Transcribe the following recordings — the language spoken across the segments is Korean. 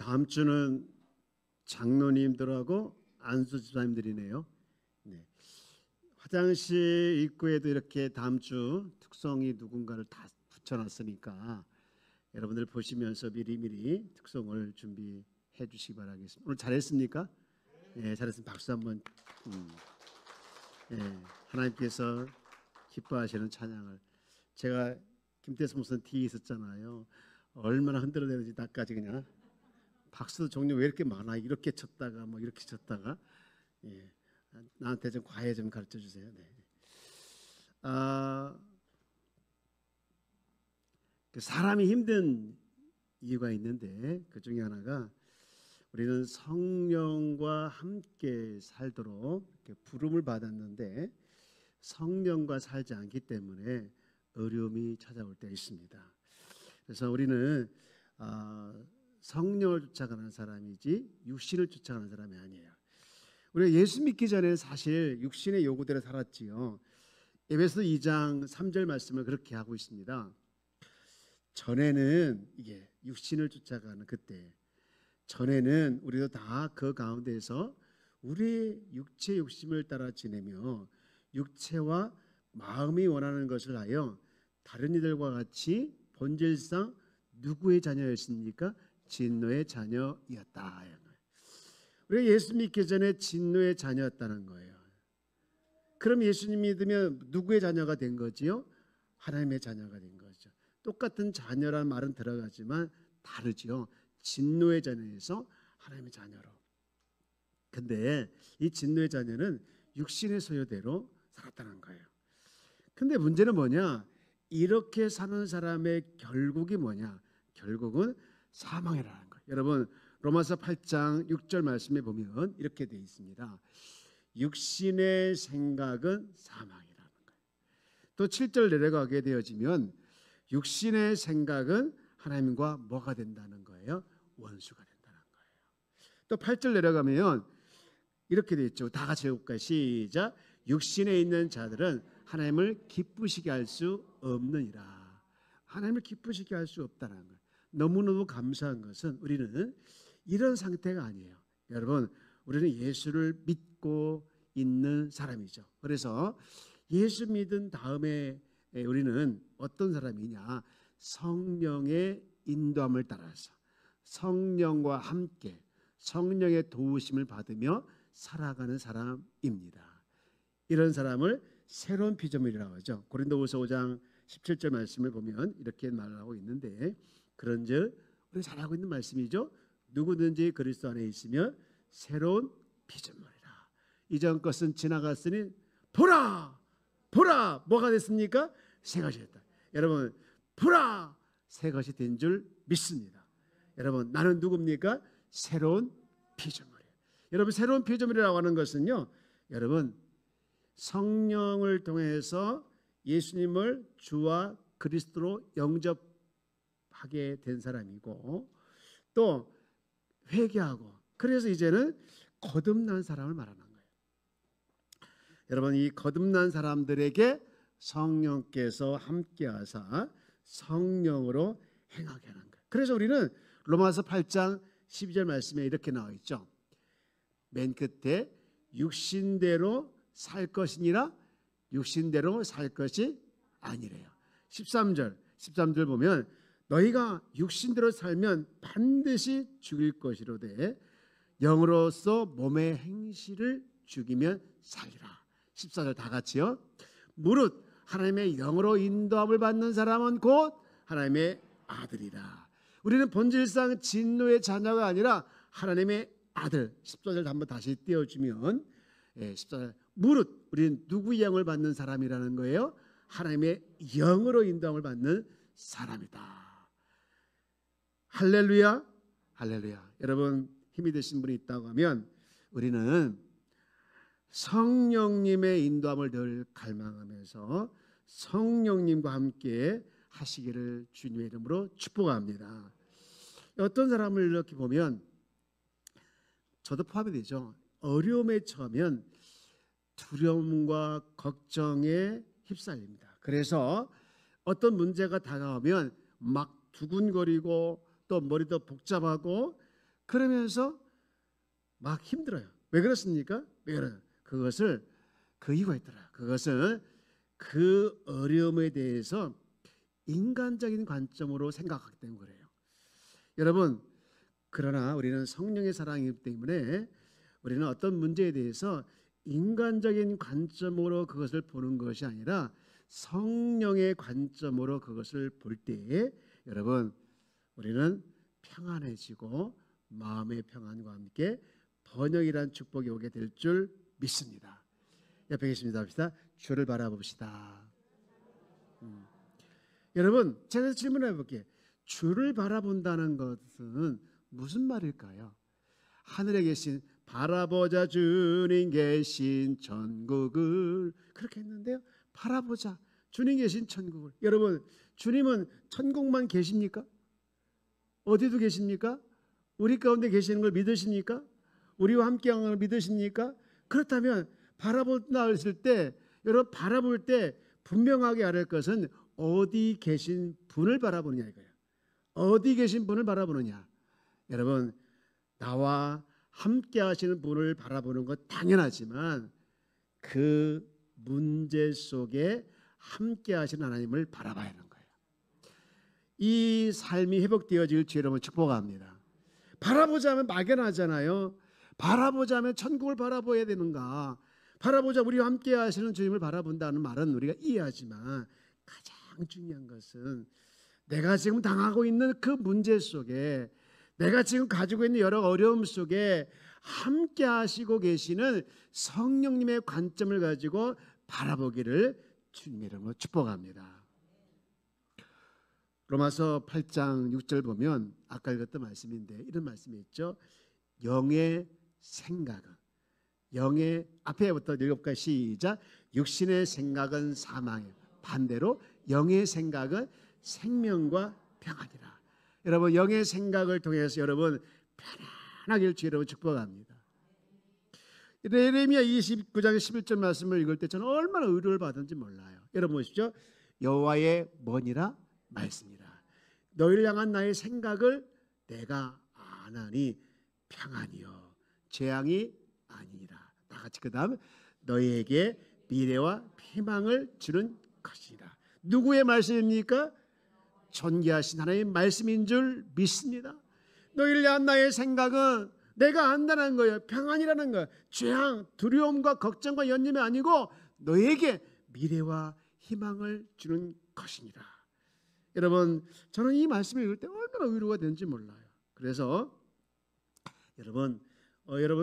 다음 주는 장로님들하고 안수 집사님들이네요. 네. 화장실 입구에도 이렇게 다음 주 특송이 누군가를 다 붙여놨으니까 여러분들 보시면서 미리미리 특송을 준비해 주시기 바라겠습니다. 오늘 잘했습니까? 네, 잘했습니다. 박수 한번. 네, 하나님께서 기뻐하시는 찬양을 제가 김태수 목사님 뒤에 있었잖아요. 얼마나 흔들어대는지 나까지 그냥 박수 종류 왜 이렇게 많아? 이렇게 쳤다가 뭐 이렇게 쳤다가 예, 나한테 좀 과외 좀 가르쳐 주세요. 네. 사람이 힘든 이유가 있는데 그 중에 하나가 우리는 성령과 함께 살도록 이렇게 부름을 받았는데 성령과 살지 않기 때문에 어려움이 찾아올 때 있습니다. 그래서 우리는 성령을 쫓아가는 사람이지 육신을 쫓아가는 사람이 아니에요. 우리가 예수 믿기 전에 사실 육신의 요구대로 살았지요. 에베소 2장 3절 말씀을 그렇게 하고 있습니다. 전에는 이게 육신을 쫓아가는 그때 전에는 우리도 다 그 가운데에서 우리의 육체 욕심을 따라 지내며 육체와 마음이 원하는 것을 하여 다른 이들과 같이 본질상 누구의 자녀였습니까? 진노의 자녀였다. 우리가 예수 믿기 전에 진노의 자녀였다는 거예요. 그럼 예수님 믿으면 누구의 자녀가 된 거지요? 하나님의 자녀가 된 거죠. 똑같은 자녀란 말은 들어가지만 다르지요. 진노의 자녀에서 하나님의 자녀로. 근데 이 진노의 자녀는 육신의 소유대로 살았다는 거예요. 근데 문제는 뭐냐? 이렇게 사는 사람의 결국이 뭐냐? 결국은 사망이라는 거예요. 여러분 로마서 8장 6절 말씀에 보면 이렇게 되어 있습니다. 육신의 생각은 사망이라는 거예요. 또 7절 내려가게 되어지면 육신의 생각은 하나님과 뭐가 된다는 거예요? 원수가 된다는 거예요. 또 8절 내려가면 이렇게 되어 있죠. 다 같이 해볼까요? 시작. 육신에 있는 자들은 하나님을 기쁘시게 할 수 없느니라. 하나님을 기쁘시게 할 수 없다는 거예요. 너무너무 감사한 것은 우리는 이런 상태가 아니에요. 여러분 우리는 예수를 믿고 있는 사람이죠. 그래서 예수 믿은 다음에 우리는 어떤 사람이냐? 성령의 인도함을 따라서 성령과 함께 성령의 도우심을 받으며 살아가는 사람입니다. 이런 사람을 새로운 피조물이라고 하죠. 고린도후서 5장 17절 말씀을 보면 이렇게 말하고 있는데 그런즉 우리 잘 알고 있는 말씀이죠. 누구든지 그리스도 안에 있으면 새로운 피조물이라. 이전 것은 지나갔으니 보라 보라 뭐가 됐습니까? 새 것이 됐다. 여러분 보라 새 것이 된 줄 믿습니다. 여러분 나는 누굽니까? 새로운 피조물이에요. 여러분 새로운 피조물이라고 하는 것은요, 여러분 성령을 통해서 예수님을 주와 그리스도로 영접하게 된 사람이고 또 회개하고 그래서 이제는 거듭난 사람을 말하는 거예요. 여러분 이 거듭난 사람들에게 성령께서 함께하사 성령으로 행하게 하는 거예요. 그래서 우리는 로마서 8장 12절 말씀에 이렇게 나와 있죠. 맨 끝에 육신대로 살 것이니라 육신대로 살 것이 아니래요. 13절 보면 너희가 육신대로 살면 반드시 죽일 것이로되 영으로서 몸의 행실을 죽이면 살리라. 14절 다 같이요. 무릇 하나님의 영으로 인도함을 받는 사람은 곧 하나님의 아들이라. 우리는 본질상 진노의 자녀가 아니라 하나님의 아들. 14절 한번 다시 띄워주면 14절 무릇 우리는 누구의 영을 받는 사람이라는 거예요? 하나님의 영으로 인도함을 받는 사람이다. 할렐루야, 할렐루야. 여러분 힘이 되신 분이 있다고 하면 우리는 성령님의 인도함을 늘 갈망하면서 성령님과 함께 하시기를 주님의 이름으로 축복합니다. 어떤 사람을 이렇게 보면 저도 포함이 되죠. 어려움에 처하면 두려움과 걱정에 휩쓸립니다. 그래서 어떤 문제가 다가오면 막 두근거리고 또 머리도 복잡하고 그러면서 막 힘들어요. 왜 그렇습니까? 왜 그래요? 그것을 그 이유가 있더라. 그것은 그 어려움에 대해서 인간적인 관점으로 생각하기 때문에 그래요. 여러분, 그러나 우리는 성령의 사랑이기 때문에 우리는 어떤 문제에 대해서 인간적인 관점으로 그것을 보는 것이 아니라 성령의 관점으로 그것을 볼 때에 여러분, 우리는 평안해지고 마음의 평안과 함께 번영이란 축복이 오게 될 줄 믿습니다. 옆에 계십니다. 합시다. 주를 바라봅시다. 여러분, 제가 질문해 볼게요. 주를 바라본다는 것은 무슨 말일까요? 하늘에 계신 바라보자 주님 계신 천국을 그렇게 했는데요. 바라보자 주님 계신 천국을. 여러분, 주님은 천국만 계십니까? 어디도 계십니까? 우리 가운데 계시는 걸 믿으십니까? 우리와 함께하는 걸 믿으십니까? 그렇다면 바라본다 했을 때 여러분 바라볼 때 분명하게 알을 것은 어디 계신 분을 바라보느냐 이거예요. 어디 계신 분을 바라보느냐. 여러분, 나와 함께 하시는 분을 바라보는 것 당연하지만 그 문제 속에 함께 하시는 하나님을 바라봐야 하는 거예요. 이 삶이 회복되어질 주 여러분 축복합니다. 바라보자면 막연하잖아요. 바라보자면 천국을 바라봐야 되는가. 바라보자 우리와 함께 하시는 주님을 바라본다는 말은 우리가 이해하지만 가장 중요한 것은 내가 지금 당하고 있는 그 문제 속에 내가 지금 가지고 있는 여러 어려움 속에 함께 하시고 계시는 성령님의 관점을 가지고 바라보기를 주님의 이름으로 축복합니다. 로마서 8장 6절 보면 아까 읽었던 말씀인데 이런 말씀이 있죠. 영의 생각은 영의 앞에부터 읽어볼까요? 시작. 육신의 생각은 사망이에요. 반대로 영의 생각은 생명과 평안이라. 여러분, 영의 생각을 통해서 여러분 편안하게 주 여러분 축복합니다. 예레미야 29장 11절 말씀을 읽을 때 저는 얼마나 의료를 받은지 몰라요. 여러분 보십시오. 여호와의 뭐니라? 말씀이라. 너희를 향한 나의 생각을 내가 아나니 평안이요 재앙이 아니니라. 다 같이 그 다음 너희에게 미래와 희망을 주는 것이라. 누구의 말씀입니까? 존귀하신 하나님의 말씀인 줄 믿습니다. 너희를 향한 나의 생각은 내가 안다는 거예요. 평안이라는 거예요. 재앙, 두려움과 걱정과 연념이 아니고 너희에게 미래와 희망을 주는 것이니라. 여러분, 저는 이 말씀을 읽을 때 얼마나 위로가 되는지 몰라요. 그래서 여러분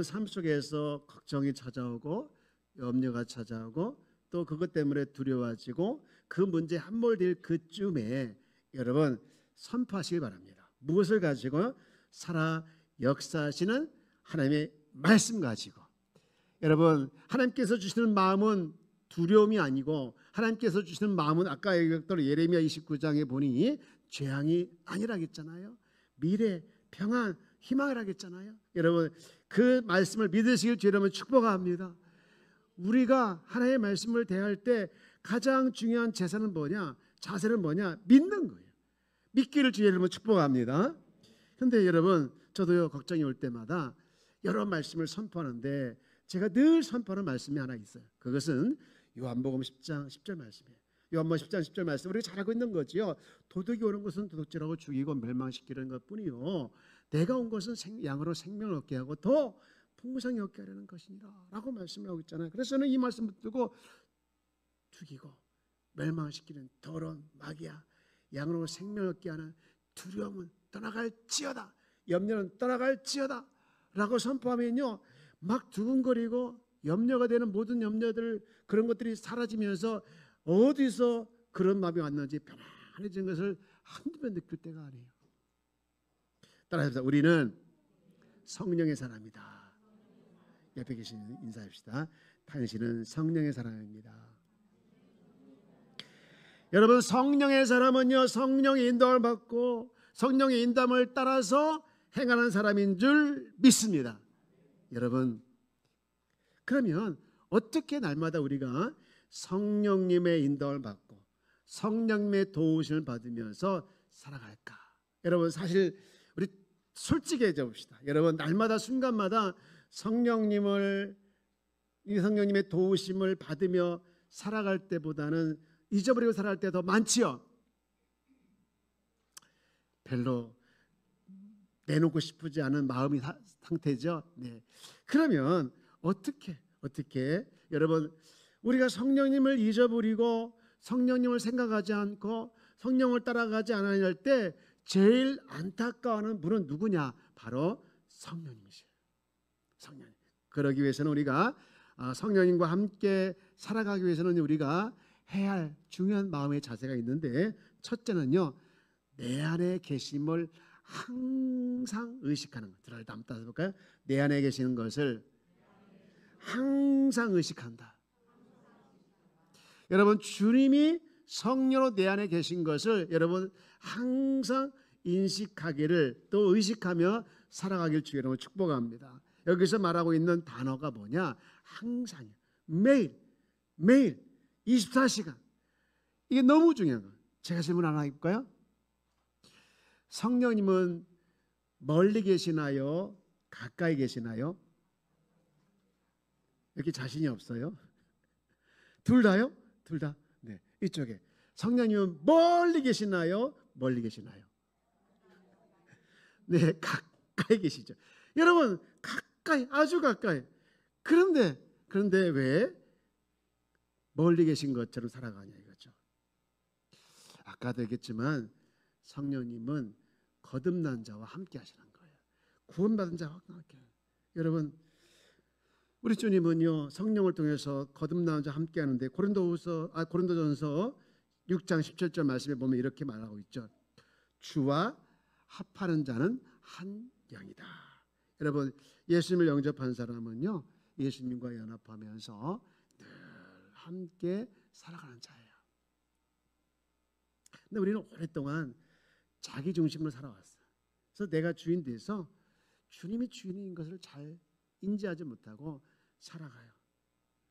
삶 속에서 걱정이 찾아오고 염려가 찾아오고 또 그것 때문에 두려워지고 그 문제에 함몰될 그쯤에 여러분 선포하시기 바랍니다. 무엇을 가지고? 살아 역사하시는 하나님의 말씀 가지고. 여러분, 하나님께서 주시는 마음은 두려움이 아니고 하나님께서 주시는 마음은 아까 읽었던 예레미야 29장에 보니 재앙이 아니라겠잖아요. 미래, 평안, 희망이라겠잖아요. 여러분, 그 말씀을 믿으시길 주 여러분 축복합니다. 우리가 하나님의 말씀을 대할 때 가장 중요한 재산은 뭐냐? 자세는 뭐냐? 믿는 거예요. 믿기를 주 여러분 축복합니다. 그런데 여러분, 저도요 걱정이 올 때마다 여러 말씀을 선포하는데 제가 늘 선포하는 말씀이 하나 있어요. 그것은 요한복음 10장 10절 말씀이에요. 요한복음 10장 10절 말씀 우리가 잘 알고 있는 거지요. 도둑이 오는 것은 도둑질하고 죽이고 멸망시키는 것뿐이요 내가 온 것은 양으로 생명을 얻게 하고 더 풍성히 얻게 하려는 것이니라 라고 말씀을 하고 있잖아요. 그래서 저는 이 말씀을 듣고 죽이고 멸망시키는 더러운 마귀야, 양으로 생명을 얻게 하는 두려움은 떠나갈지어다, 염려는 떠나갈지어다 라고 선포하면요 막 두근거리고 염려가 되는 모든 염려들 그런 것들이 사라지면서 어디서 그런 마음이 왔는지 편안해진 것을 한두 번 느낄 때가 아니에요. 따라합시다. 우리는 성령의 사람이다. 옆에 계신 인사합시다. 당신은 성령의 사람입니다. 여러분, 성령의 사람은요 성령의 인도를 받고 성령의 인도함을 따라서 행하는 사람인 줄 믿습니다. 여러분, 그러면 어떻게 날마다 우리가 성령님의 인도를 받고 성령님의 도우심을 받으면서 살아갈까? 여러분, 사실 우리 솔직해져 봅시다. 여러분, 날마다 순간마다 성령님의 도우심을 받으며 살아갈 때보다는 잊어버리고 살아갈 때 더 많지요. 별로 내놓고 싶지 않은 마음이 상태죠. 네. 그러면 어떻게 여러분, 우리가 성령님을 잊어버리고 성령님을 생각하지 않고 성령을 따라가지 않으려 할 때 제일 안타까워하는 분은 누구냐? 바로 성령님이세요. 성령님. 그러기 위해서는 우리가 성령님과 함께 살아가기 위해서는 우리가 해야 할 중요한 마음의 자세가 있는데, 첫째는요, 내 안에 계심을 항상 의식하는 것. 들어갈 때 한번 따서 볼까요? 내 안에 계시는 것을 항상 의식한다. 여러분, 주님이 성령으로 내 안에 계신 것을 여러분 항상 인식하기를, 또 의식하며 살아가길 주의 이름으로 축복합니다. 여기서 말하고 있는 단어가 뭐냐? 항상이요. 매일 24시간. 이게 너무 중요한 거예요. 제가 질문 하나 해볼까요? 성령님은 멀리 계시나요? 가까이 계시나요? 이렇게 자신이 없어요? 둘 다요? 둘 다? 네, 이쪽에 성령님은 멀리 계시나요? 멀리 계시나요? 네, 가까이 계시죠. 여러분, 가까이, 아주 가까이. 그런데 왜 멀리 계신 것처럼 살아가냐 이거죠. 아까도 얘기했지만 성령님은 거듭난 자와 함께 하시는 거예요. 구원받은 자와 함께. 여러분, 우리 주님은요, 성령을 통해서 거듭난 자와 함께 하는데 고린도전서 6장 17절 말씀에 보면 이렇게 말하고 있죠. 주와 합하는 자는 한 영이다. 여러분, 예수님을 영접한 사람은요, 예수님과 연합하면서 늘 함께 살아가는 자예요. 근데 우리는 오랫동안 자기 중심으로 살아왔어요. 그래서 내가 주인 돼서 주님이 주인인 것을 잘 인지하지 못하고 살아가요.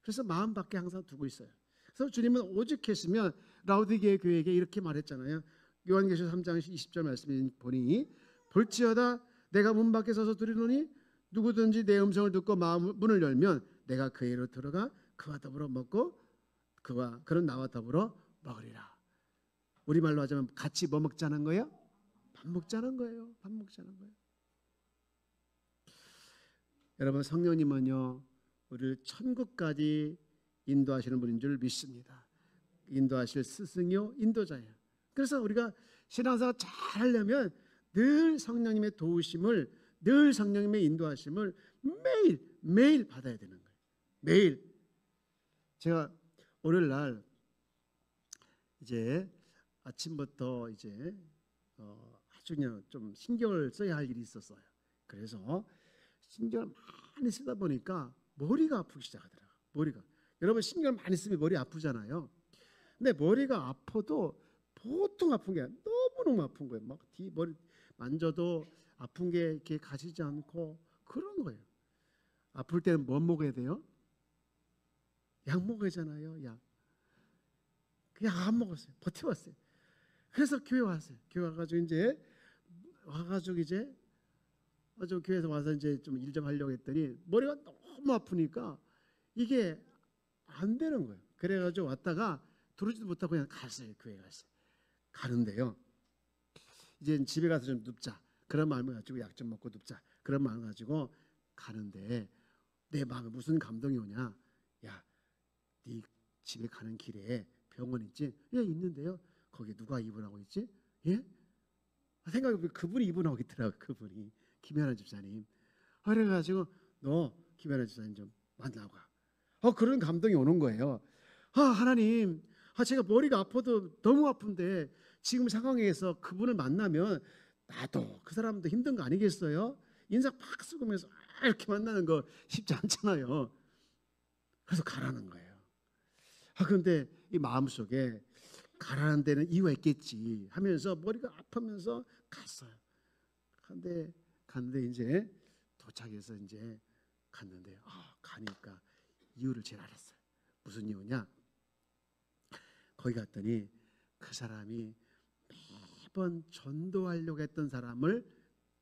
그래서 마음 밖에 항상 두고 있어요. 그래서 주님은 오죽했으면 라오디게 교회에게 이렇게 말했잖아요. 요한계시록 3장 20절 말씀을 보니, 볼지어다 내가 문 밖에 서서 두드리노니 누구든지 내 음성을 듣고 문을 열면 내가 그에게로 들어가 그와 더불어 먹고 그는 나와 더불어 먹으리라. 우리말로 하자면 같이 뭐 먹자는 거예요? 밥 먹자는 거예요. 밥 먹자는 거예요. 여러분, 성령님은요, 우리를 천국까지 인도하시는 분인 줄 믿습니다. 인도하실 스승이요, 인도자예요. 그래서 우리가 신앙생활 잘 하려면 늘 성령님의 도우심을, 늘 성령님의 인도하심을 매일 받아야 되는 거예요. 매일. 제가 오늘 날 이제 아침부터 이제 아주 그냥 좀 신경을 써야 할 일이 있었어요. 그래서 신경을 많이 쓰다 보니까 머리가 아프기 시작하더라고요. 머리가. 여러분, 신경을 많이 쓰면 머리 아프잖아요. 근데 머리가 아파도 보통 아픈 게 너무너무 아픈 거예요. 막 머리 만져도 아픈 게 이렇게 가시지 않고 그런 거예요. 아플 때는 뭐 먹어야 돼요? 약 먹어야 하잖아요. 약. 그냥 안 먹었어요. 버텨왔어요. 그래서 교회 왔어요. 교회 와가지고 이제 교회에서 와서 이제 좀 일 좀 하려고 했더니 머리가 너무 아프니까 이게 안 되는 거예요. 그래가지고 왔다가 들어오지도 못하고 그냥 갔어요. 교회 갔어요. 가는데요, 이제 집에 가서 좀 눕자 그런 마음을 가지고 약 좀 먹고 눕자 그런 마음을 가지고 가는데 내 마음에 무슨 감동이 오냐? 야, 네 집에 가는 길에 병원 있지? 예, 있는데요. 거기 누가 입원하고 있지? 예? 생각해보면 그분이 입원하고 있더라고요. 그분이 김연아 집사님. 그래가지고 너 김연아 집사님 좀 만나고 가. 그런 감동이 오는 거예요. 하나님, 제가 머리가 아파도 너무 아픈데 지금 상황에서 그분을 만나면 나도 그 사람도 힘든 거 아니겠어요? 인상 팍 쓰고면서 이렇게 만나는 거 쉽지 않잖아요. 그래서 가라는 거예요. 그런데 이 마음속에 가라는 데는 이유가 있겠지 하면서 머리가 아프면서 갔어요. 갔는데 이제 도착해서 이제 갔는데 가니까 이유를 제가 알았어요. 무슨 이유냐? 거기 갔더니 그 사람이 매번 전도하려고 했던 사람을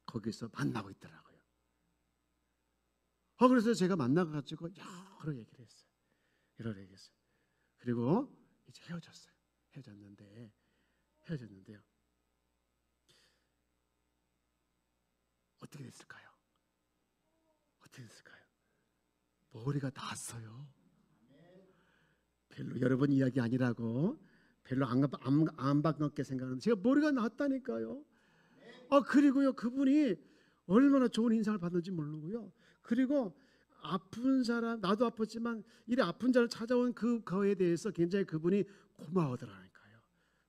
거기서 만나고 있더라고요. 그래서 제가 만나가지고 여러 얘기를 했어요. 여러 얘기를 했어요. 그리고 이제 헤어졌어요. 헤어졌는데요. 어떻게 됐을까요? 머리가 나았어요. 별로 여러분 이야기 아니라고 별로 안 반갑게 생각하는데 제가 머리가 나았다니까요. 그리고요, 그분이 얼마나 좋은 인상을 받는지 모르고요. 그리고 아픈 사람, 나도 아팠지만 이래 아픈 자를 찾아온 그거에 대해서 굉장히 그분이 고마워하더라니까요.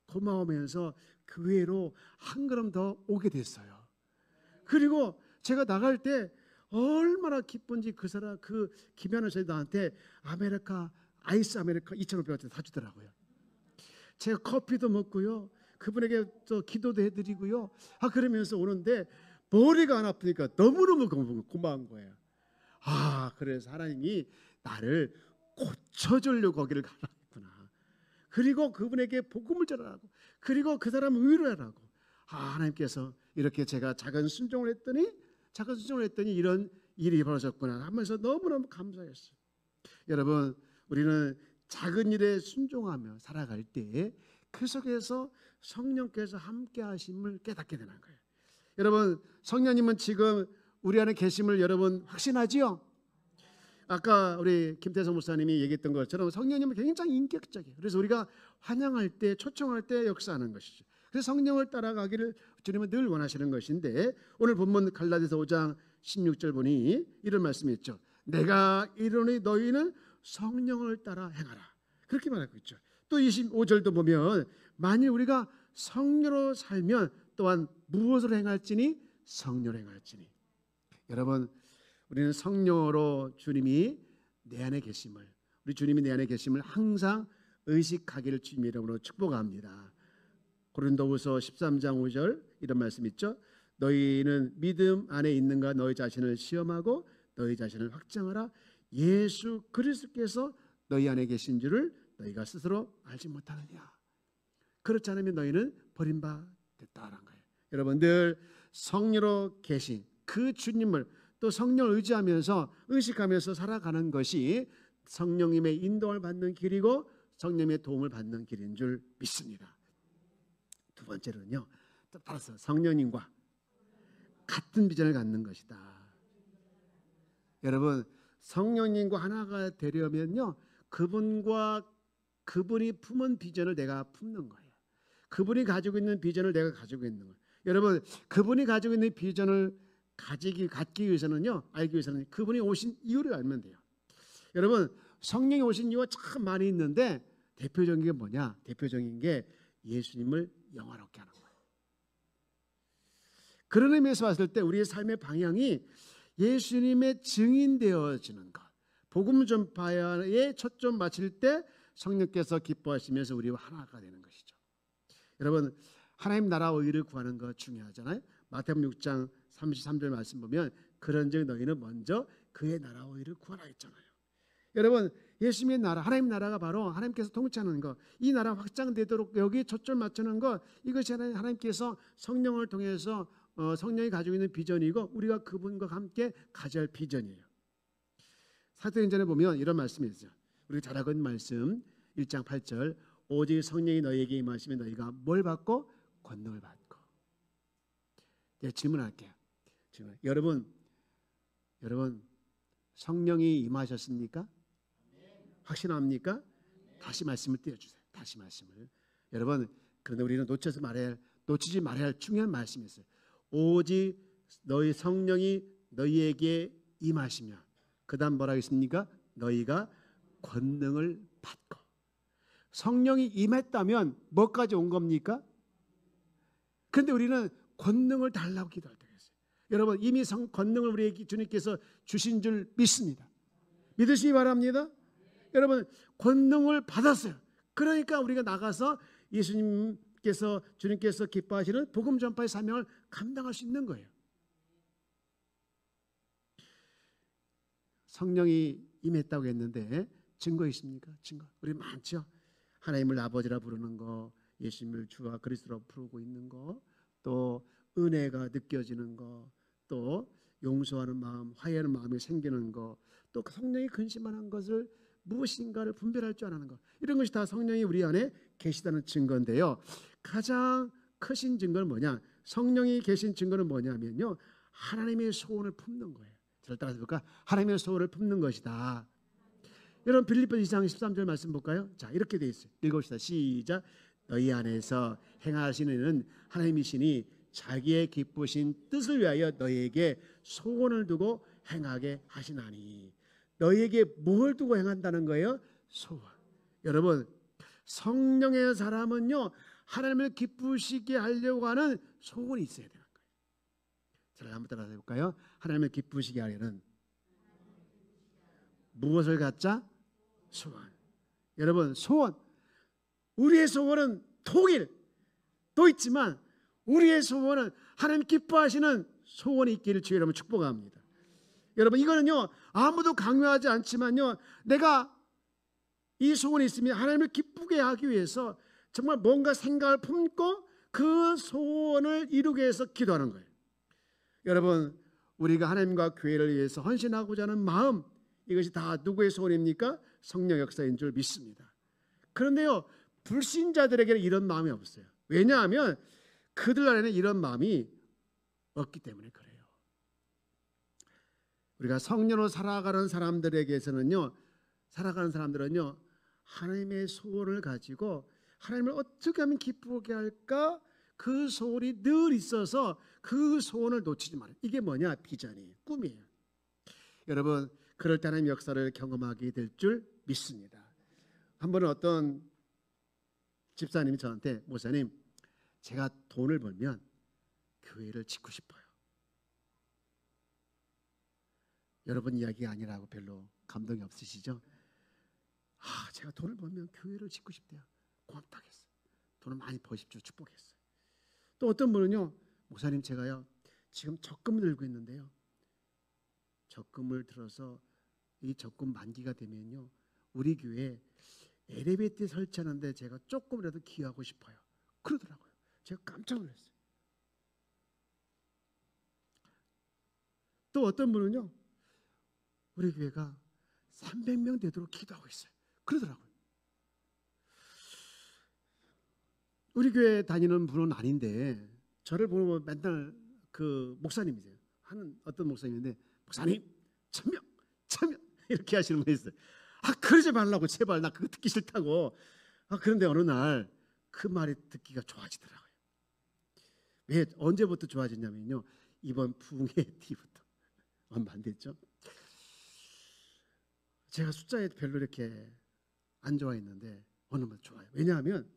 고마우면서 교회로 한 걸음 더 오게 됐어요. 그리고 제가 나갈 때 얼마나 기쁜지 그 김현우 선생님 나한테 아이스 아메리카 2,500원짜리 사주더라고요. 제가 커피도 먹고요, 그분에게 또 기도도 해드리고요. 그러면서 오는데 머리가 안 아프니까 너무너무 고마운 거예요. 그래서 하나님이 나를 고쳐주려고 거기를 가라했구나. 그리고 그분에게 복음을 전하라고, 그리고 그 사람을 위로하라고. 하나님께서 이렇게 제가 작은 순종을 했더니 이런 일이 벌어졌구나 하면서 너무너무 감사했어요. 여러분, 우리는 작은 일에 순종하며 살아갈 때 그 속에서 성령께서 함께 하심을 깨닫게 되는 거예요. 여러분, 성령님은 지금 우리 안에 계심을 여러분 확신하지요? 아까 우리 김태성 목사님이 얘기했던 것처럼 성령님은 굉장히 인격적이에요. 그래서 우리가 환영할 때, 초청할 때 역사하는 것이죠. 그래서 성령을 따라가기를 주님은 늘 원하시는 것인데, 오늘 본문 갈라디아서 5장 16절 보니 이런 말씀이 있죠. 내가 이르노니 너희는 성령을 따라 행하라. 그렇게 말하고 있죠. 또 25절도 보면 만일 우리가 성령으로 살면 또한 무엇을 행할지니 성령을 행할지니. 여러분, 우리는 성령으로 주님이 내 안에 계심을, 우리 주님이 내 안에 계심을 항상 의식하기를 주님 이름으로 축복합니다. 고린도후서 13장 5절 이런 말씀 있죠. 너희는 믿음 안에 있는가 너희 자신을 시험하고 너희 자신을 확증하라. 예수 그리스도께서 너희 안에 계신 줄을 너희가 스스로 알지 못하느냐. 그렇지 않으면 너희는 버림받았다라는 거예요. 여러분, 늘 성령으로 계신 그 주님을 또 성령을 의식하면서 살아가는 것이 성령님의 인도를 받는 길이고 성령님의 도움을 받는 길인 줄 믿습니다. 두 번째로는요, 따라서 성령님과 같은 비전을 갖는 것이다. 여러분, 성령님과 하나가 되려면요, 그분이 품은 비전을 내가 품는 거예요. 그분이 가지고 있는 비전을 내가 가지고 있는 거예요. 여러분, 그분이 가지고 있는 비전을 갖기 위해서는요, 알기 위해서는 그분이 오신 이유를 알면 돼요. 여러분, 성령이 오신 이유가 참 많이 있는데 대표적인 게 뭐냐? 대표적인 게 예수님을 영화롭게 하는 거예요. 그런 의미에서 봤을 때 우리의 삶의 방향이 예수님의 증인되어지는 것, 복음 전파에 초점 맞출 때 성령께서 기뻐하시면서 우리와 하나가 되는 것이죠. 여러분, 하나님 나라와 의를 구하는 거 중요하잖아요. 마태복음 6장 33절 말씀 보면 그런즉 너희는 먼저 그의 나라와 의를 구하라 했잖아요. 여러분, 예수님의 나라, 하나님 나라가 바로 하나님께서 통치하는 것, 이 나라 확장되도록 여기에 초점 맞추는 것, 이것이 하나님께서 성령을 통해서 성령이 가지고 있는 비전이고 우리가 그분과 함께 가져야 할 비전이에요. 사도행전에 보면 이런 말씀이 있어요. 우리가 잘 알고 있는 말씀 1장 8절, 오직 성령이 너희에게 임하시면 너희가 뭘 받고? 권능을 받고. 제가 질문할게요. 여러분 성령이 임하셨습니까? 확신합니까? 다시 말씀을 띄워주세요. 다시 말씀을. 여러분, 그런데 우리는 놓치지 말아야 할 중요한 말씀이 있어요. 오직 너희 성령이 너희에게 임하시면, 그 다음 뭐라 했습니까? 너희가 권능을 받고. 성령이 임했다면 뭐까지 온 겁니까? 그런데 우리는 권능을 달라고 기도할 때가 있어요. 여러분, 이미 권능을 우리에게 주님께서 주신 줄 믿습니다. 믿으시기 바랍니다. 여러분, 권능을 받았어요. 그러니까 우리가 나가서 주님께서 기뻐하시는 복음 전파의 사명을 감당할 수 있는 거예요. 성령이 임했다고 했는데 증거 있습니까? 증거. 우리 많죠. 하나님을 아버지라 부르는 거, 예수님을 주와 그리스도라 부르고 있는 거, 또 은혜가 느껴지는 거, 또 용서하는 마음, 화해하는 마음이 생기는 거, 또 성령이 근심하는 것을 무엇인가를 분별할 줄 아는 것, 이런 것이 다 성령이 우리 안에 계시다는 증거인데요. 가장 크신 증거는 뭐냐? 성령이 계신 증거는 뭐냐면요, 하나님의 소원을 품는 거예요. 저를 따라서 볼까? 하나님의 소원을 품는 것이다. 여러분 빌립보서 2장 13절 말씀 볼까요? 자, 이렇게 돼 있어요. 읽읍시다. 시작. 너희 안에서 행하시는 일은 하나님이시니 자기의 기쁘신 뜻을 위하여 너희에게 소원을 두고 행하게 하시나니. 너희에게 뭘 두고 행한다는 거예요? 소원. 여러분, 성령의 사람은요, 하나님을 기쁘시게 하려고 하는 소원이 있어야 되는 거예요. 저를 한번 따라서 해볼까요? 하나님을 기쁘시게 하려는 무엇을 갖자? 소원. 여러분, 소원. 우리의 소원은 통일도 있지만 우리의 소원은 하나님 기뻐하시는 소원이 있기를 주의 이름으로 축복합니다. 여러분, 이거는요, 아무도 강요하지 않지만요, 내가 이 소원이 있으면 하나님을 기쁘게 하기 위해서 정말 뭔가 생각을 품고 그 소원을 이루기 위해서 기도하는 거예요. 여러분, 우리가 하나님과 교회를 위해서 헌신하고자 하는 마음, 이것이 다 누구의 소원입니까? 성령 역사인 줄 믿습니다. 그런데요, 불신자들에게는 이런 마음이 없어요. 왜냐하면 그들 안에는 이런 마음이 없기 때문에 그래요. 우리가 성령으로 살아가는 사람들에게서는요, 하나님의 소원을 가지고 하나님을 어떻게 하면 기쁘게 할까? 그 소원이 늘 있어서 그 소원을 놓치지 말아요. 이게 뭐냐? 비전이에요. 꿈이에요. 여러분, 그럴 때 하나님의 역사를 경험하게 될 줄 믿습니다. 한 번은 어떤 집사님이 저한테, 목사님, 제가 돈을 벌면 교회를 짓고 싶어요. 여러분 이야기가 아니라고 별로 감동이 없으시죠? 제가 돈을 벌면 교회를 짓고 싶대요. 고맙다겠어요. 돈을 많이 버십시오. 축복했어요. 또 어떤 분은요, 목사님, 제가요 지금 적금을 들고 있는데요, 적금을 들어서 이 적금 만기가 되면요, 우리 교회에 엘리베이터 설치하는데 제가 조금이라도 기여하고 싶어요. 그러더라고요. 제가 깜짝 놀랐어요. 또 어떤 분은요, 우리 교회가 300명 되도록 기도하고 있어요. 그러더라고요. 우리 교회 다니는 분은 아닌데 저를 보면 맨날 그 목사님이세요. 하는 어떤 목사님인데, 목사님 1000명 이렇게 하시는 분이 있어요. 그러지 말라고, 제발, 나 그거 듣기 싫다고. 그런데 어느 날 그 말이 듣기가 좋아지더라고요. 왜? 언제부터 좋아졌냐면요, 이번 부흥회 뒤부터. 얼마 안 됐죠? 제가 숫자에 별로 이렇게 안 좋아했는데 어느 날 좋아요. 왜냐하면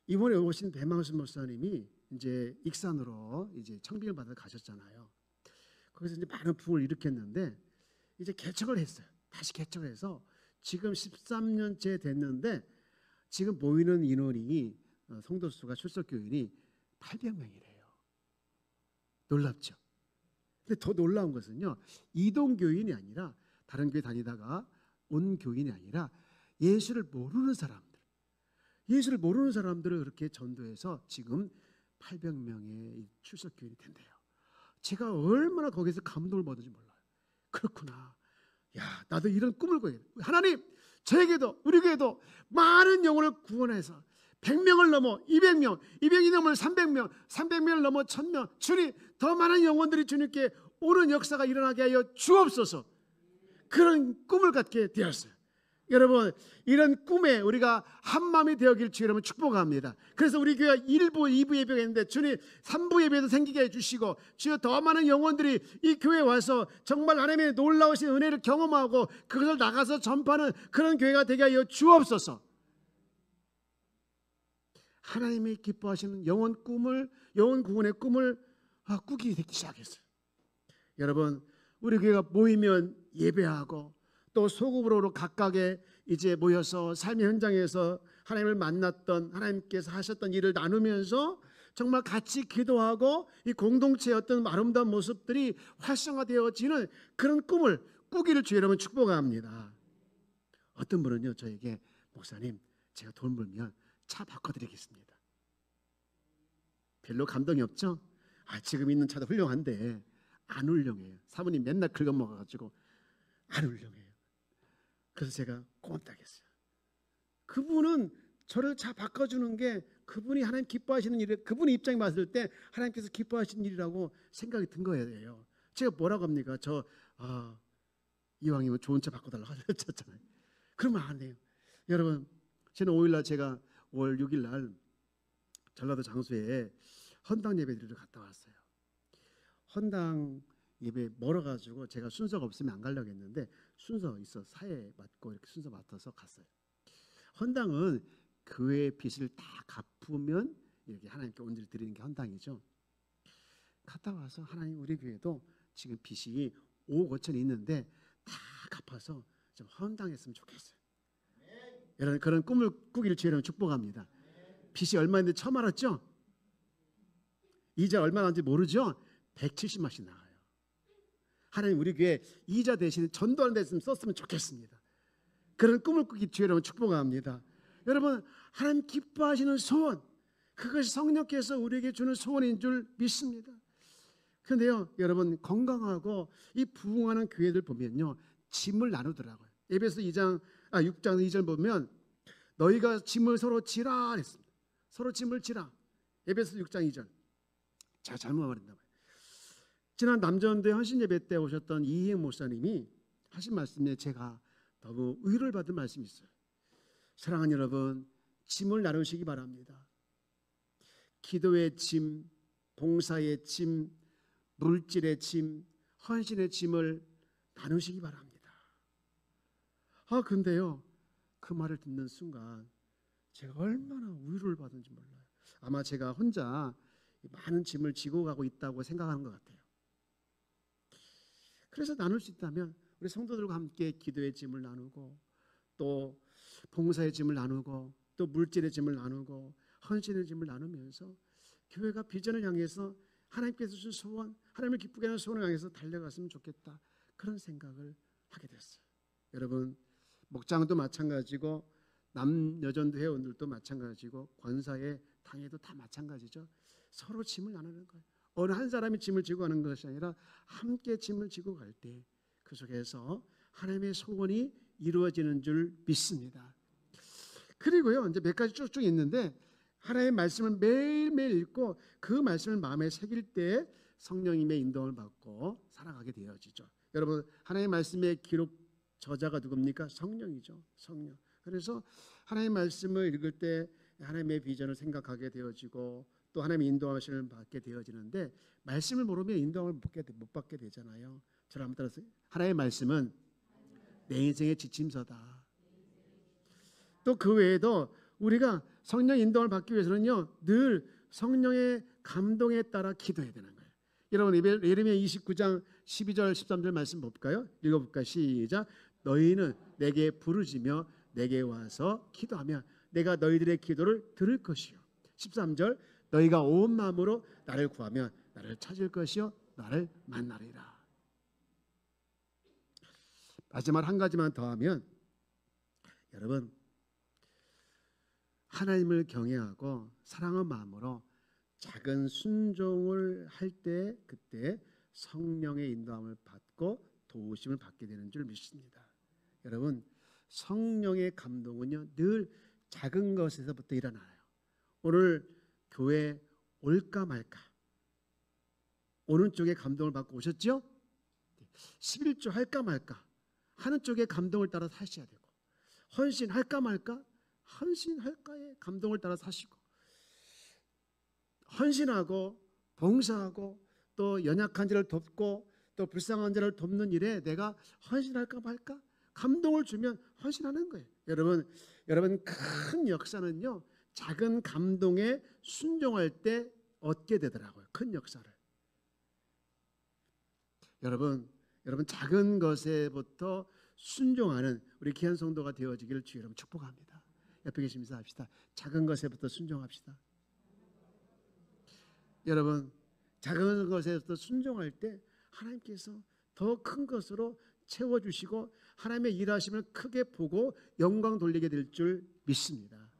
이번에 오신 배망순 목사님이 이제 익산으로 이제 청빙을 받아 가셨잖아요. 거기서 이제 많은 부흥을 일으켰는데 이제 개척을 했어요. 다시 개척을 해서 지금 13년째 됐는데 지금 모이는 인원이, 성도 수가, 출석 교인이 800명이래요. 놀랍죠? 근데 더 놀라운 것은요, 이동 교인이 아니라, 다른 교회 다니다가 온 교인이 아니라 예수를 모르는 사람들을 그렇게 전도해서 지금 800명의 출석 교인이 된대요. 제가 얼마나 거기서 감동을 받은지 몰라요. 그렇구나. 나도 이런 꿈을 꿔야 돼. 하나님, 저에게도, 우리 교회도 많은 영혼을 구원해서 100명을 넘어 200명, 200이 넘어 300명, 300명을 넘어 1000명, 주님, 더 많은 영혼들이 주님께 오는 역사가 일어나게 하여 주옵소서. 그런 꿈을 갖게 되었어요. 여러분, 이런 꿈에 우리가 한마음이 되어길 주여 여러분 축복합니다. 그래서 우리 교회가 1부, 2부 예배가 있는데 주님 3부 예배도 생기게 해주시고, 주여 더 많은 영혼들이 이 교회에 와서 정말 하나님의 놀라우신 은혜를 경험하고 그것을 나가서 전파하는 그런 교회가 되게 하여 주옵소서. 하나님이 기뻐하시는 영혼 구원의 꿈을 꾸기 되기 시작했어요. 여러분, 우리 교회가 모이면 예배하고 또 소그룹으로 각각의 이제 모여서 삶의 현장에서 하나님을 만났던, 하나님께서 하셨던 일을 나누면서 정말 같이 기도하고 이 공동체의 어떤 아름다운 모습들이 활성화되어지는 그런 꿈을 꾸기를 주여 여러분 축복합니다. 어떤 분은요, 저에게, 목사님, 제가 돈 벌면 차 바꿔드리겠습니다. 별로 감동이 없죠? 지금 있는 차도 훌륭한데 안 훌륭해요. 사모님 맨날 긁어먹어가지고 안 훌륭해요. 그래서 제가 꼰따겠어요. 그분은 저를 차 바꿔주는 게 그분이 하나님 기뻐하시는 일이, 그분의 입장에 봤을 때 하나님께서 기뻐하시는 일이라고 생각이 든 거예요. 제가 뭐라고 합니까? 이왕이면 좋은 차 바꿔달라고 하셨잖아요. 그러면 안 돼요. 여러분, 저는 5일날 제가 5월 6일날 전라도 장수에 헌당 예배드리러 갔다 왔어요. 헌당 예배 멀어가지고 제가 순서가 없으면 안 가려고 했는데 순서 있어 사회 맡고 이렇게 순서 맡아서 갔어요. 헌당은 교회의 빚을 다 갚으면 이렇게 하나님께 온전히 드리는 게 헌당이죠. 갔다 와서 하나님 우리 교회도 지금 빚이 5억 5천이 있는데 다 갚아서 좀 헌당했으면 좋겠어요. 여러분 그런 꿈을 꾸기를 주여 축복합니다. 빚이 얼마인데 처음 알았죠? 이자 얼마 나는지 모르죠? 170만씩 나와요. 하나님 우리 교회 이자 대신 전도하는 데 썼으면 좋겠습니다. 그런 꿈을 꾸기 주여 축복합니다. 여러분 하나님 기뻐하시는 소원, 그것이 성령께서 우리에게 주는 소원인 줄 믿습니다. 그런데요 여러분 건강하고 이 부흥하는 교회들 보면요 짐을 나누더라고요. 에베소 6장 2절 보면 너희가 짐을 서로 지라 했습니다. 서로 짐을 지라. 에베소 6장 2절. 제가 잘못 말했나 봐요. 지난 남전도회 헌신예배 때 오셨던 이희영 목사님이 하신 말씀에 제가 너무 위로를 받은 말씀이 있어요. 사랑하는 여러분, 짐을 나누시기 바랍니다. 기도의 짐, 봉사의 짐, 물질의 짐, 헌신의 짐을 나누시기 바랍니다. 근데요 그 말을 듣는 순간 제가 얼마나 위로를 받은지 몰라요. 아마 제가 혼자 많은 짐을 지고 가고 있다고 생각하는 것 같아요. 그래서 나눌 수 있다면 우리 성도들과 함께 기도의 짐을 나누고 또 봉사의 짐을 나누고 또 물질의 짐을 나누고 헌신의 짐을 나누면서 교회가 비전을 향해서 하나님께서 주신 소원, 하나님을 기쁘게 하는 소원을 향해서 달려갔으면 좋겠다, 그런 생각을 하게 됐어요. 여러분 목장도 마찬가지고 남여전도 회원들도 마찬가지고 권사의 당회도 다 마찬가지죠. 서로 짐을 나누는 거예요. 어느 한 사람이 짐을 지고 가는 것이 아니라 함께 짐을 지고 갈 때 그 속에서 하나님의 소원이 이루어지는 줄 믿습니다. 그리고요 이제 몇 가지 쭉쭉 있는데 하나님의 말씀을 매일매일 읽고 그 말씀을 마음에 새길 때 성령님의 인도를 받고 살아가게 되어지죠. 여러분 하나님의 말씀의 기록 저자가 누굽니까? 성령이죠. 성령. 그래서 하나님의 말씀을 읽을 때 하나님의 비전을 생각하게 되어지고 또 하나님의 인도하심을 받게 되어지는데 말씀을 모르면 인도함을 못 받게 되잖아요. 저를 한번 따라서 하나님의 말씀은 내 인생의 지침서다. 또 그 외에도 우리가 성령 인도함을 받기 위해서는요 늘 성령의 감동에 따라 기도해야 되는 거예요. 여러분 예레미야 29장 12절 13절 말씀 볼까요? 읽어볼까요? 시작. 너희는 내게 부르짖며 내게 와서 기도하면 내가 너희들의 기도를 들을 것이요. 13절 너희가 온 마음으로 나를 구하면 나를 찾을 것이요 나를 만나리라. 마지막 한 가지만 더 하면 여러분 하나님을 경외하고 사랑하는 마음으로 작은 순종을 할 때 그때 성령의 인도함을 받고 도우심을 받게 되는 줄 믿습니다. 여러분 성령의 감동은요 늘 작은 것에서부터 일어나요. 오늘 교회 올까 말까 오는 쪽에 감동을 받고 오셨죠? 11조 할까 말까 하는 쪽에 감동을 따라 사셔야 되고 헌신할까 말까 헌신할까에 감동을 따라 사시고 헌신하고 봉사하고 또 연약한 자를 돕고 또 불쌍한 자를 돕는 일에 내가 헌신할까 말까 감동을 주면 헌신하는 거예요. 여러분 큰 역사는요 작은 감동에 순종할 때 얻게 되더라고요. 큰 역사를. 여러분 작은 것에부터 순종하는 우리 귀한 성도가 되어지기를 주여 여러분 축복합니다. 옆에 계신 인사합시다. 작은 것에부터 순종합시다. 여러분 작은 것에부터 순종할 때 하나님께서 더 큰 것으로 채워주시고 하나님의 일하심을 크게 보고 영광 돌리게 될 줄 믿습니다.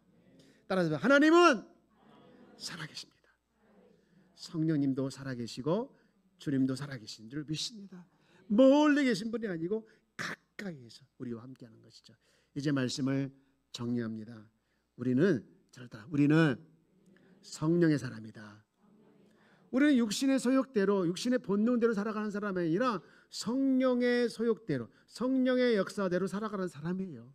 따라서 하나님은 살아계십니다. 성령님도 살아계시고 주님도 살아계신 줄 믿습니다. 멀리 계신 분이 아니고 가까이에서 우리와 함께하는 것이죠. 이제 말씀을 정리합니다. 우리는 성령의 사람이다. 우리는 육신의 소욕대로, 육신의 본능대로 살아가는 사람이 아니라 성령의 소욕대로, 성령의 역사대로 살아가는 사람이에요.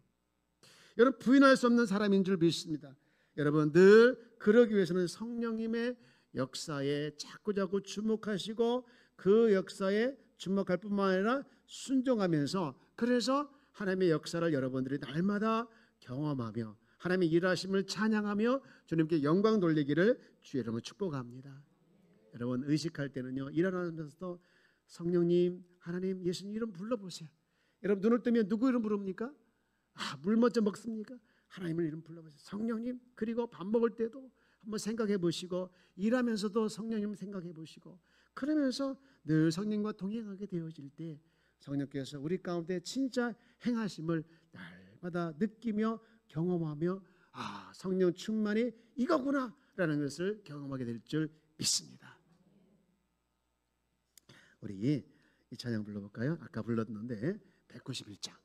여러분, 부인할 수 없는 사람인 줄 믿습니다. 여러분, 늘 그러기 위해서는 성령님의 역사에 자꾸자꾸 주목하시고 그 역사에 주목할 뿐만 아니라 순종하면서, 그래서 하나님의 역사를 여러분들이 날마다 경험하며 하나님의 일하심을 찬양하며 주님께 영광 돌리기를 주의 이름으로 축복합니다. 여러분, 의식할 때는요, 일어나면서도 성령님, 하나님, 예수님 이름 불러보세요. 여러분, 눈을 뜨면 누구 이름 부릅니까? 물 먼저 먹습니까? 하나님을 이름 불러보세요. 성령님. 그리고 밥 먹을 때도 한번 생각해 보시고, 일하면서도 성령님 생각해 보시고, 그러면서 늘 성령과 동행하게 되어질 때 성령께서 우리 가운데 진짜 행하심을 날마다 느끼며 경험하며, 성령 충만이 이거구나 라는 것을 경험하게 될 줄 믿습니다. 우리 이 찬양 불러볼까요? 아까 불렀는데 191장